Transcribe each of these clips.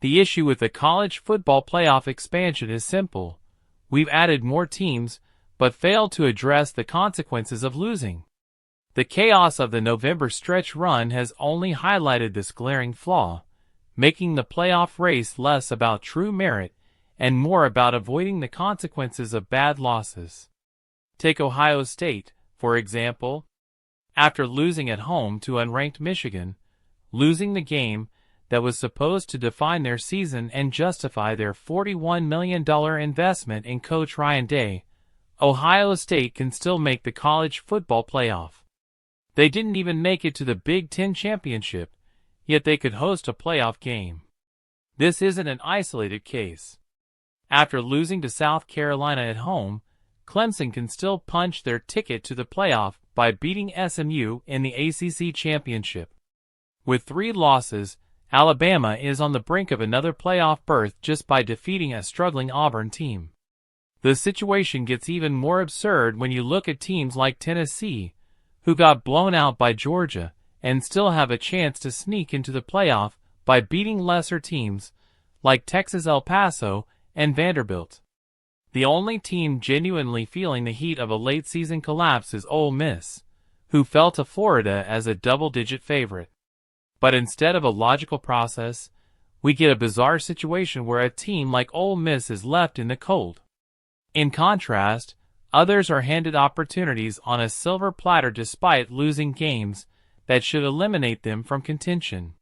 The issue with the college football playoff expansion is simple. We've added more teams, but failed to address the consequences of losing. The chaos of the November stretch run has only highlighted this glaring flaw, making the playoff race less about true merit and more about avoiding the consequences of bad losses. Take Ohio State, for example. After losing at home to unranked Michigan, losing the game that was supposed to define their season and justify their $41 million investment in coach Ryan Day, Ohio State can still make the college football playoff. They didn't even make it to the Big Ten championship, yet they could host a playoff game. This isn't an isolated case. After losing to South Carolina at home, Clemson can still punch their ticket to the playoff by beating SMU in the ACC championship. With 3 losses, Alabama is on the brink of another playoff berth just by defeating a struggling Auburn team. The situation gets even more absurd when you look at teams like Tennessee, who got blown out by Georgia and still have a chance to sneak into the playoff by beating lesser teams like Texas El Paso and Vanderbilt. The only team genuinely feeling the heat of a late-season collapse is Ole Miss, who fell to Florida as a double-digit favorite. But instead of a logical process, we get a bizarre situation where a team like Ole Miss is left in the cold. In contrast, others are handed opportunities on a silver platter despite losing games that should eliminate them from contention.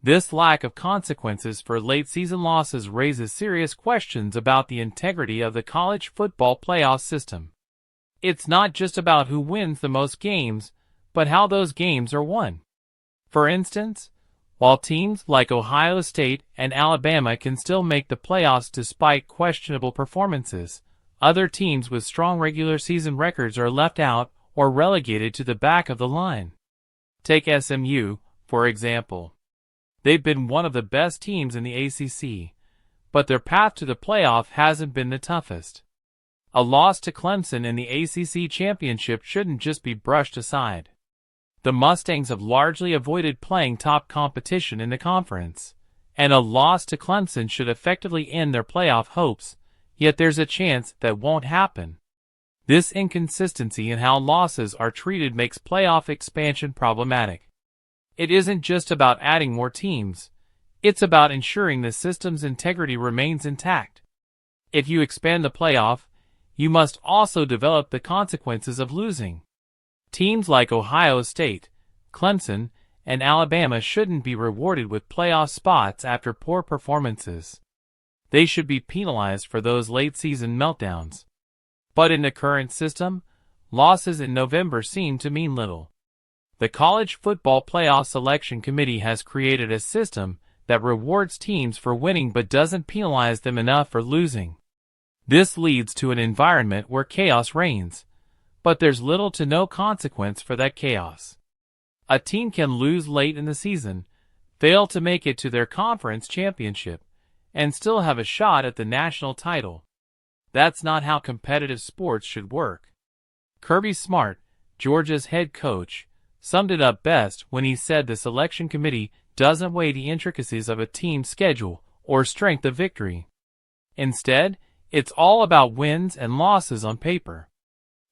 This lack of consequences for late-season losses raises serious questions about the integrity of the college football playoff system. It's not just about who wins the most games, but how those games are won. For instance, while teams like Ohio State and Alabama can still make the playoffs despite questionable performances, other teams with strong regular season records are left out or relegated to the back of the line. Take SMU, for example. They've been one of the best teams in the ACC, but their path to the playoff hasn't been the toughest. A loss to Clemson in the ACC championship shouldn't just be brushed aside. The Mustangs have largely avoided playing top competition in the conference, and a loss to Clemson should effectively end their playoff hopes, yet there's a chance that won't happen. This inconsistency in how losses are treated makes playoff expansion problematic. It isn't just about adding more teams, it's about ensuring the system's integrity remains intact. If you expand the playoff, you must also develop the consequences of losing. Teams like Ohio State, Clemson, and Alabama shouldn't be rewarded with playoff spots after poor performances. They should be penalized for those late-season meltdowns. But in the current system, losses in November seem to mean little. The College Football Playoff Selection Committee has created a system that rewards teams for winning but doesn't penalize them enough for losing. This leads to an environment where chaos reigns, but there's little to no consequence for that chaos. A team can lose late in the season, fail to make it to their conference championship, and still have a shot at the national title. That's not how competitive sports should work. Kirby Smart, Georgia's head coach, summed it up best when he said the selection committee doesn't weigh the intricacies of a team's schedule or strength of victory. Instead, it's all about wins and losses on paper.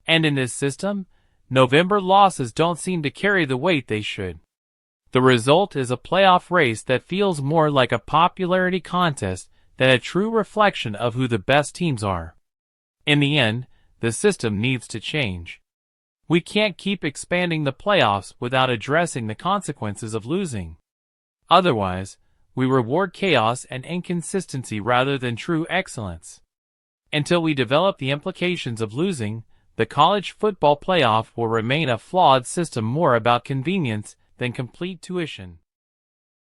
And in this system, November losses don't seem to carry the weight they should. The result is a playoff race that feels more like a popularity contest than a true reflection of who the best teams are. In the end, the system needs to change. We can't keep expanding the playoffs without addressing the consequences of losing. Otherwise, we reward chaos and inconsistency rather than true excellence. Until we develop the implications of losing, the college football playoff will remain a flawed system more about convenience than complete tuition.